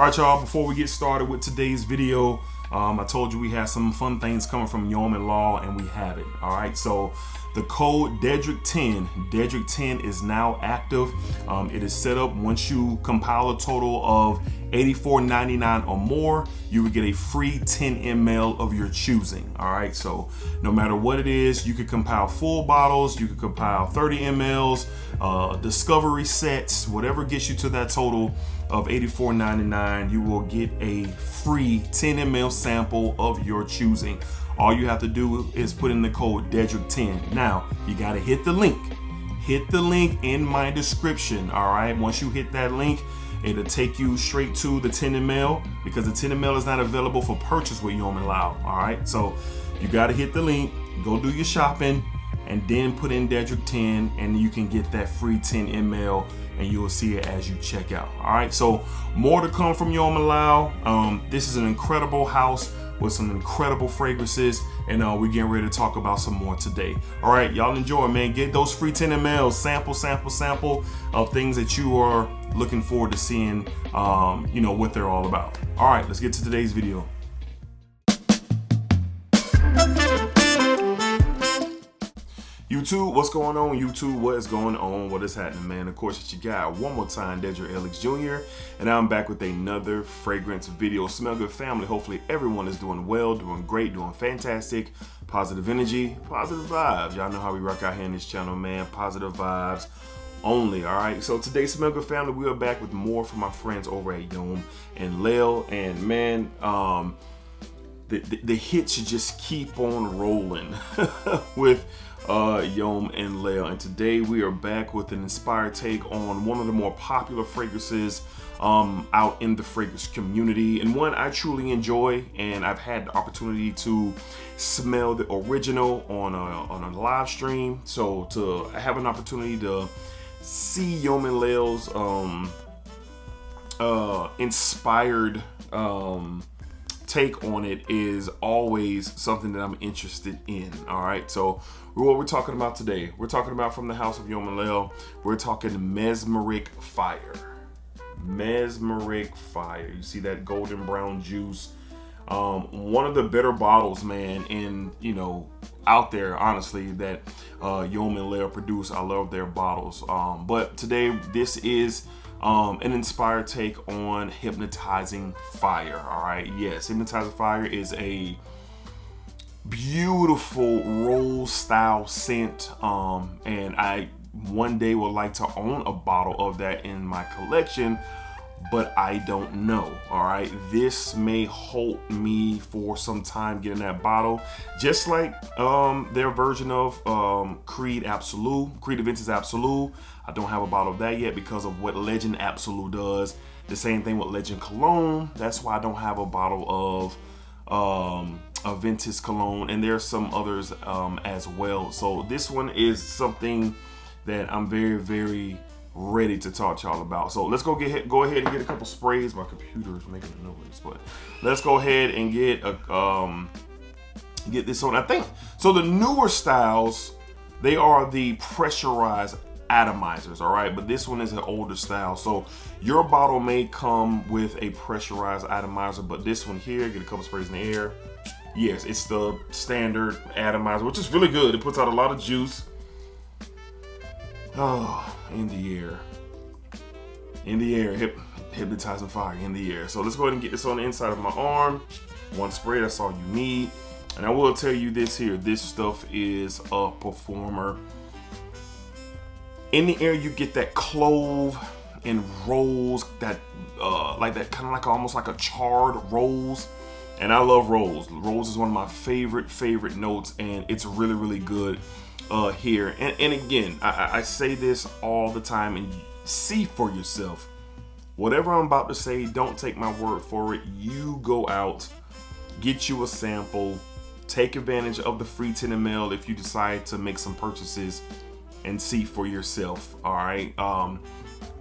All right, y'all, before we get started with today's video, I told you we had some fun things coming from Yeoman Law, and we have it. All right, so the code Dedrick10 is now active. It is set up once you compile a total of $84.99 or more, you would get a free 10 ml of your choosing. All right, so no matter what it is, you could compile full bottles, you could compile 30 mls, discovery sets, whatever gets you to that total of $84.99, you will get a free 10 ml sample of your choosing. All you have to do is put in the code Dedrick10. Now, you gotta hit the link. Hit the link in my description, all right? Once you hit that link, it'll take you straight to the 10 ml because the 10 ml is not available for purchase with Yeoman Law, all right? So you gotta hit the link, go do your shopping, and then put in Dedrick10, and you can get that free 10 ml, and you will see it as you check out. All right, so more to come from Yeoman Law. This is an incredible house with some incredible fragrances, and we're getting ready to talk about some more today. All right, y'all enjoy, man. Get those free 10 ml sample of things that you are looking forward to seeing, you know, what they're all about. All right, let's get to today's video. YouTube, what's going on? YouTube, what is going on? What is happening, man? Of course, it's your guy, one more time, DEDRICKHICKSJR, and I'm back with another fragrance video. Smell good, family. Hopefully, everyone is doing well, doing great, doing fantastic. Positive energy, positive vibes. Y'all know how we rock out here in this channel, man. Positive vibes only, all right? So today, Smell Good, family, we are back with more from my friends over at Yeoman and Layl, and man, the hits should just keep on rolling with Yeoman and Layl, and today we are back with an inspired take on one of the more popular fragrances out in the fragrance community, and one I truly enjoy, and I've had the opportunity to smell the original on a live stream. So to have an opportunity to see Yeoman Layl's inspired take on it is always something that I'm interested in. All right, so what we're talking about today, we're talking about from the house of Yeoman Layl, we're talking Mesmeric Fire. Mesmeric Fire. You see that golden brown juice. One of the better bottles, man, in, you know, out there, honestly, that Yeoman Layl produce. I love their bottles. But today, this is an inspired take on Hypnotizing Fire. All right, yes, Hypnotizing Fire is a beautiful rose style scent, and I one day would like to own a bottle of that in my collection, but I don't know. All right, this may hold me for some time getting that bottle, just like their version of Creed Aventus Absolute. I don't have a bottle of that yet because of what Legend Absolute does. The same thing with Legend Cologne. That's why I don't have a bottle of Aventus Cologne, and there's some others as well. So this one is something that I'm very, very ready to talk to y'all about. So let's go ahead and get a couple sprays. My computer is making a noise, but let's go ahead and get this on. I think so. The newer styles, they are the pressurized atomizers, all right, but this one is an older style, so your bottle may come with a pressurized atomizer, but this one here, get a couple sprays in the air. Yes, it's the standard atomizer, which is really good. It puts out a lot of juice. Oh, in the air, Hypnotizing Fire in the air. So let's go ahead and get this on the inside of my arm. One spray, that's all you need. And I will tell you this here, this stuff is a performer. In the air, you get that clove and rose, that like that kind of like almost like a charred rose. And I love rose. Rose is one of my favorite notes, and it's really, really good here. And again, I say this all the time, and see for yourself. Whatever I'm about to say, don't take my word for it. You go out, get you a sample, take advantage of the free 10 ml if you decide to make some purchases, and see for yourself. All right,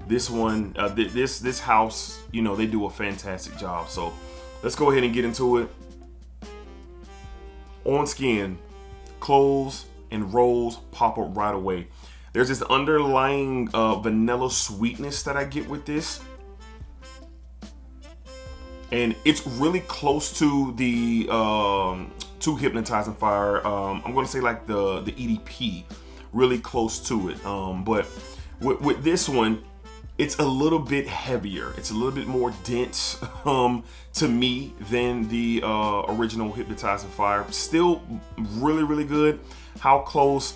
this one, this house, you know, they do a fantastic job. So let's go ahead and get into it. On skin, cloves and rose pop up right away. There's this underlying vanilla sweetness that I get with this. and it's really close to the to Hypnotizing Fire. I'm gonna say like the EDP, really close to it. But with this one, it's a little bit heavier. It's a little bit more dense to me than the original Hypnotizing Fire. Still really, really good. How close?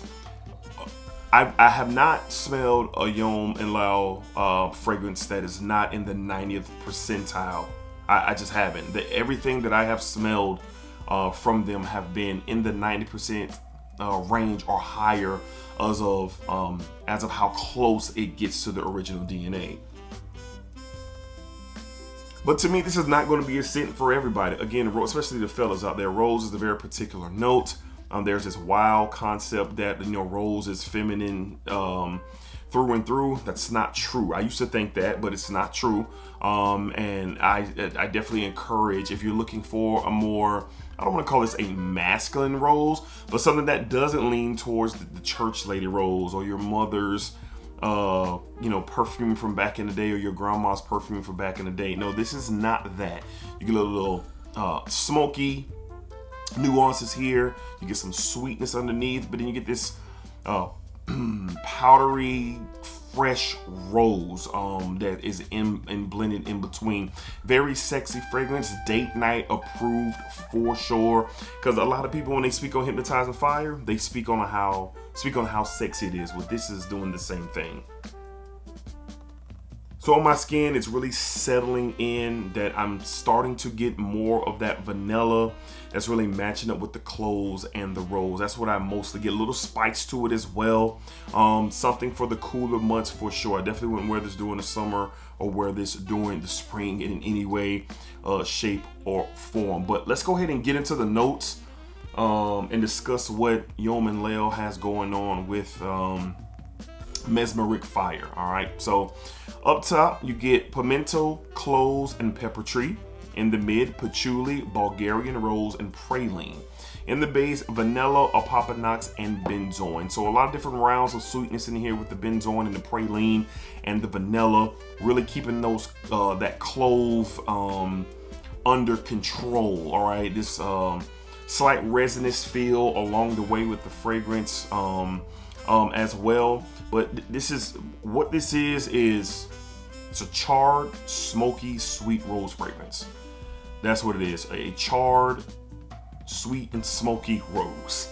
I have not smelled a Yom and Layl fragrance that is not in the 90th percentile. I just haven't. Everything that I have smelled from them have been in the 90% range or higher as of how close it gets to the original DNA. But to me, this is not going to be a scent for everybody. Again, especially the fellas out there. Rose is a very particular note. There's this wild concept that, you know, rose is feminine through and through. That's not true. I used to think that, but it's not true. And I definitely encourage, if you're looking for a more, I don't want to call this a masculine rose, but something that doesn't lean towards the church lady rose or your mother's you know, perfume from back in the day, or your grandma's perfume from back in the day. No, this is not that. You get a little smoky nuances here. You get some sweetness underneath, but then you get this powdery, fresh rose that is in blended in between. Very sexy fragrance, date night approved for sure. Because a lot of people, when they speak on Hypnotizing Fire, they speak on how sexy it is. Well, this is doing the same thing. So on my skin, it's really settling in, that I'm starting to get more of that vanilla that's really matching up with the clothes and the rose. That's what I mostly get. A little spice to it as well. Something for the cooler months for sure. I definitely wouldn't wear this during the summer or wear this during the spring in any way, shape, or form. But let's go ahead and get into the notes and discuss what Yom and Layl has going on with Mesmeric Fire. All right, so up top you get pimento, cloves, and pepper tree. In the mid, patchouli, Bulgarian rose, and praline. In the base, vanilla, opoponax, and benzoin. So a lot of different rounds of sweetness in here with the benzoin and the praline and the vanilla, really keeping those that clove under control. All right, this slight resinous feel along the way with the fragrance as well. But this is what this is it's a charred, smoky, sweet rose fragrance. That's what it is, a charred, sweet, and smoky rose,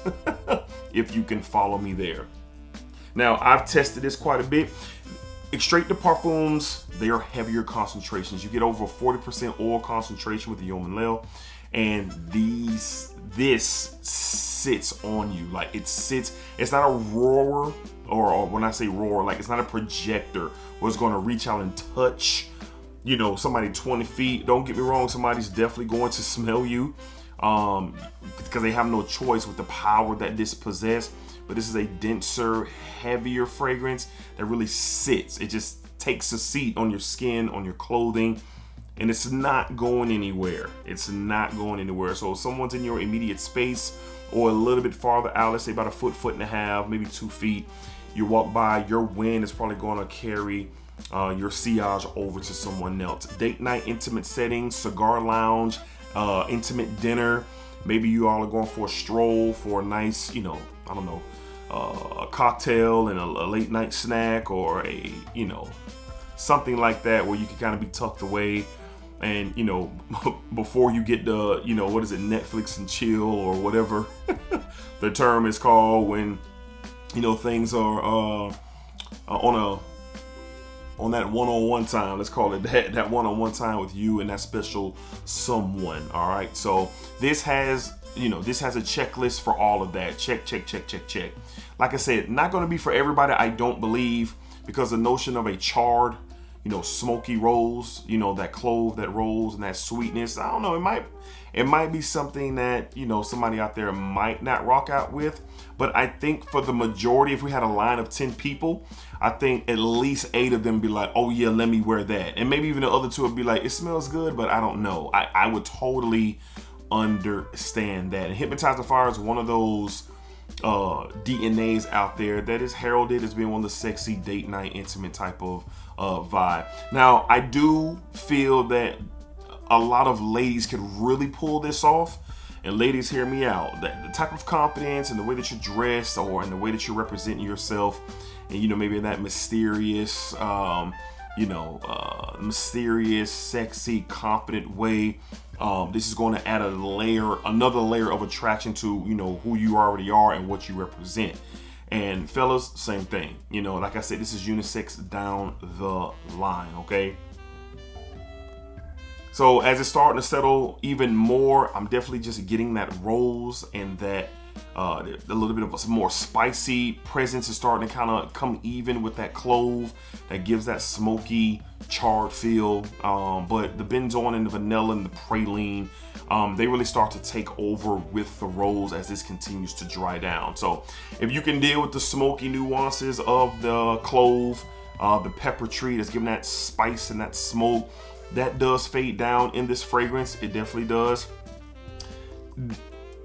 if you can follow me there. Now, I've tested this quite a bit. Extrait de Parfums, they are heavier concentrations. You get over 40% oil concentration with the Yom and Layl, and this sits on you. Like, it sits, it's not a roar, or when I say roar, like, it's not a projector where it's going to reach out and touch, you know, somebody 20 feet. Don't get me wrong, somebody's definitely going to smell you because they have no choice with the power that this possesses. But this is a denser, heavier fragrance that really sits. It just takes a seat on your skin, on your clothing, and it's not going anywhere. It's not going anywhere. So if someone's in your immediate space or a little bit farther out, let's say about a foot, foot and a half, maybe 2 feet, you walk by, your wind is probably going to carry your sillage over to someone else. Date night, intimate settings, cigar lounge, intimate dinner. Maybe you all are going for a stroll for a nice, you know, I don't know, a cocktail and a late night snack, or a, you know, something like that where you can kind of be tucked away. And, you know, before you get the, you know, what is it, Netflix and chill, or whatever the term is called, when, you know, things are on that one-on-one time, let's call it that one-on-one time with you and that special someone. All right, so this has, you know, this has a checklist for all of that. Check, check, check, check, check. Like I said, not going to be for everybody, I don't believe, because the notion of a charred, you know, smoky rose, you know, that clove, that rose, and that sweetness, I don't know, it might be something that, you know, somebody out there might not rock out with. But I think for the majority, if we had a line of 10 people, I think at least 8 of them be like, oh yeah, let me wear that. And maybe even the other 2 would be like, it smells good, but I don't know. I would totally understand that. And Hypnotizing Fire is one of those DNAs out there that is heralded as being one of the sexy date night intimate type of vibe. Now, I do feel that a lot of ladies could really pull this off. And ladies, hear me out. That the type of confidence and the way that you're dressed, or in the way that you're representing yourself, and you know, maybe in that mysterious, mysterious, sexy, confident way. This is going to add another layer of attraction to, you know, who you already are and what you represent. And fellas, same thing. You know, like I said, this is unisex down the line, okay? So as it's starting to settle even more, I'm definitely just getting that rose and that a little bit of some more spicy presence is starting to kind of come even with that clove that gives that smoky, charred feel. But the benzoin and the vanilla and the praline, they really start to take over with the rose as this continues to dry down. So if you can deal with the smoky nuances of the clove, the pepper tree that's giving that spice and that smoke, that does fade down in this fragrance. It definitely does.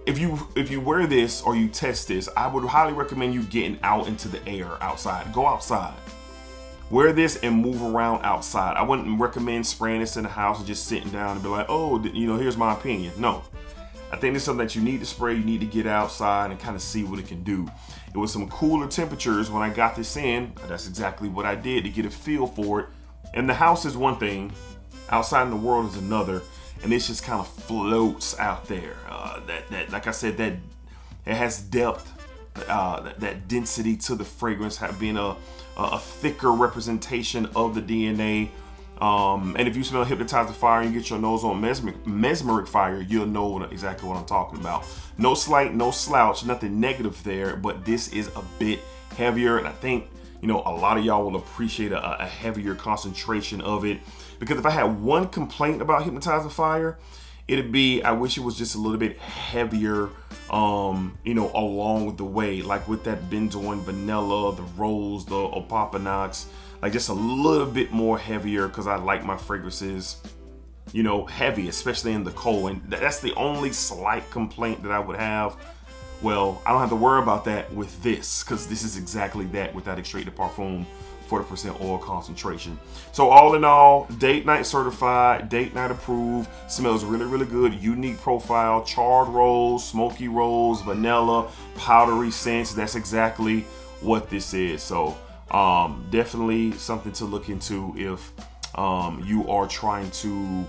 If you wear this or you test this, I would highly recommend you getting out into the air outside. Go outside. Wear this and move around outside. I wouldn't recommend spraying this in the house and just sitting down and be like, oh, you know, here's my opinion. No. I think it's something that you need to spray. You need to get outside and kind of see what it can do. It was some cooler temperatures when I got this in. That's exactly what I did to get a feel for it. And the house is one thing. Outside in the world is another, and this just kind of floats out there. That like I said, that it has depth, that density to the fragrance, being a thicker representation of the DNA. And if you smell Hypnotizing Fire and you get your nose on Mesmeric Fire, you'll know exactly what I'm talking about. No slight, no slouch, nothing negative there, but this is a bit heavier, and I think, you know, a lot of y'all will appreciate a heavier concentration of it. Because if I had one complaint about Hypnotizing Fire, it'd be, I wish it was just a little bit heavier, you know, along with the way, like with that benzoin, vanilla, the rose, the opopanax, like just a little bit more heavier, because I like my fragrances, you know, heavy, especially in the cold. And that's the only slight complaint that I would have. Well, I don't have to worry about that with this, because this is exactly that with that Extrait de Parfum 40% oil concentration. So all in all, date night certified, date night approved, smells really, really good. Unique profile, charred rose, smoky rose, vanilla, powdery scents. That's exactly what this is. So definitely something to look into if you are trying to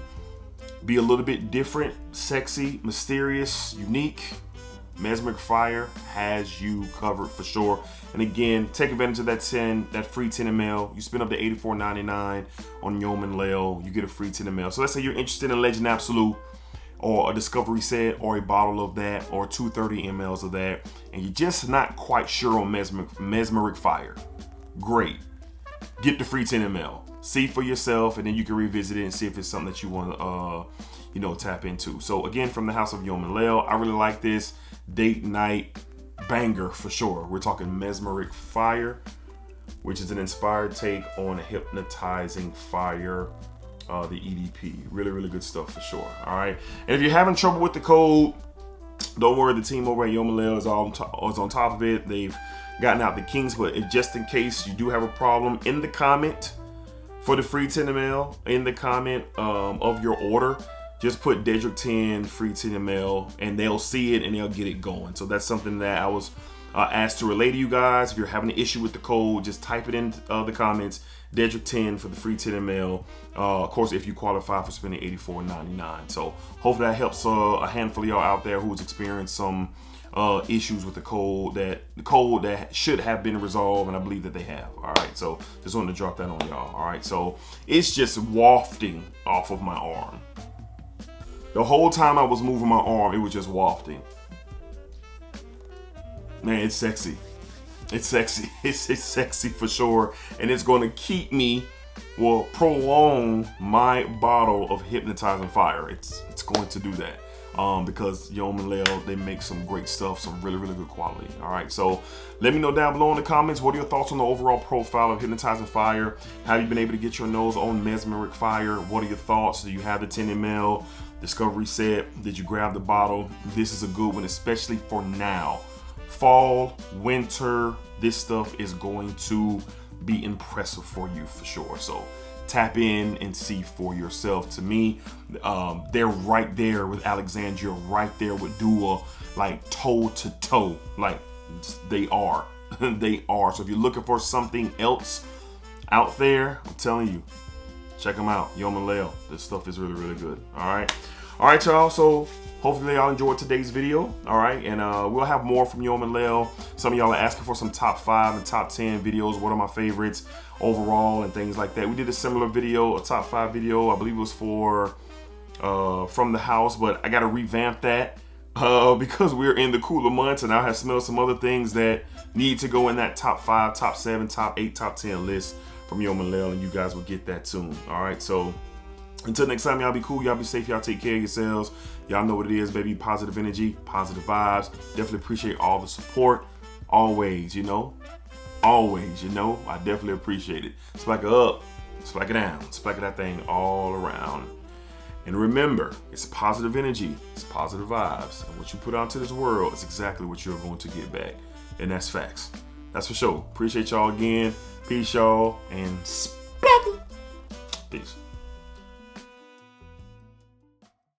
be a little bit different, sexy, mysterious, unique. Mesmeric Fire has you covered for sure. And again, take advantage of that free 10 ml. You spend up to $84.99 on Yom and Layl, you get a free 10 ml. So let's say you're interested in Legend Absolute or a Discovery set or a bottle of that or 230 mLs of that, and you're just not quite sure on Mesmeric Fire. Great. Get the free 10 ml. See for yourself, and then you can revisit it and see if it's something that you want to tap into. So again, from the house of Yom and Layl, I really like this. Date night banger for sure. We're talking Mesmeric Fire, which is an inspired take on Hypnotizing Fire, the EDP. Really, really good stuff for sure. All right. And if you're having trouble with the code, don't worry. The team over at Yom and Layl is on top of it. They've gotten out the kinks, but just in case you do have a problem, in the comment for the free 10 ml, in the comment of your order, just put Dedrick 10 free 10 ml, and they'll see it and they'll get it going. So that's something that I was asked to relay to you guys. If you're having an issue with the code, just type it in the comments. Dedrick 10 for the free 10 ml. Of course, if you qualify for spending $84.99. So hopefully that helps a handful of y'all out there who's experienced some issues with the code that should have been resolved, and I believe that they have. All right, so just wanted to drop that on y'all. All right, so it's just wafting off of my arm. The whole time I was moving my arm, it was just wafting. Man, it's sexy. It's sexy. It's sexy for sure. And it's going to keep me, well, prolong my bottle of Hypnotizing Fire. It's going to do that. Because Yom and Layl, they make some great stuff, some really, really good quality. All right, so let me know down below in the comments, what are your thoughts on the overall profile of Hypnotizing Fire? Have you been able to get your nose on Mesmeric Fire? What are your thoughts? Do you have the 10 ml Discovery set? Did you grab the bottle? This is a good one, especially for now. Fall, winter, this stuff is going to be impressive for you for sure. So tap in and see for yourself. To me, they're right there with Alexandria, right there with Dua, like toe to toe. Like they are. They are. So if you're looking for something else out there, I'm telling you, check them out. Yom and Layl. This stuff is really, really good. All right, y'all. So hopefully y'all enjoyed today's video. All right, and we'll have more from Yom and Layl. Some of y'all are asking for some top 5 and top 10 videos. What are my favorites overall and things like that. We did a similar video, a top 5 video. I believe it was for From the House, but I got to revamp that because we're in the cooler months, and I have smelled some other things that need to go in that top 5, top 7, top 8, top 10 list from Yom and Layl, and you guys will get that soon. All right, so until next time, y'all be cool, y'all be safe, y'all take care of yourselves. Y'all know what it is, baby. Positive energy, positive vibes. Definitely appreciate all the support. Always, you know. Always, you know. I definitely appreciate it. Splack it up, splack it down, splack it that thing all around. And remember, it's positive energy, it's positive vibes. And what you put out to this world is exactly what you're going to get back. And that's facts. That's for sure. Appreciate y'all again. Peace, y'all. And splack it. Peace.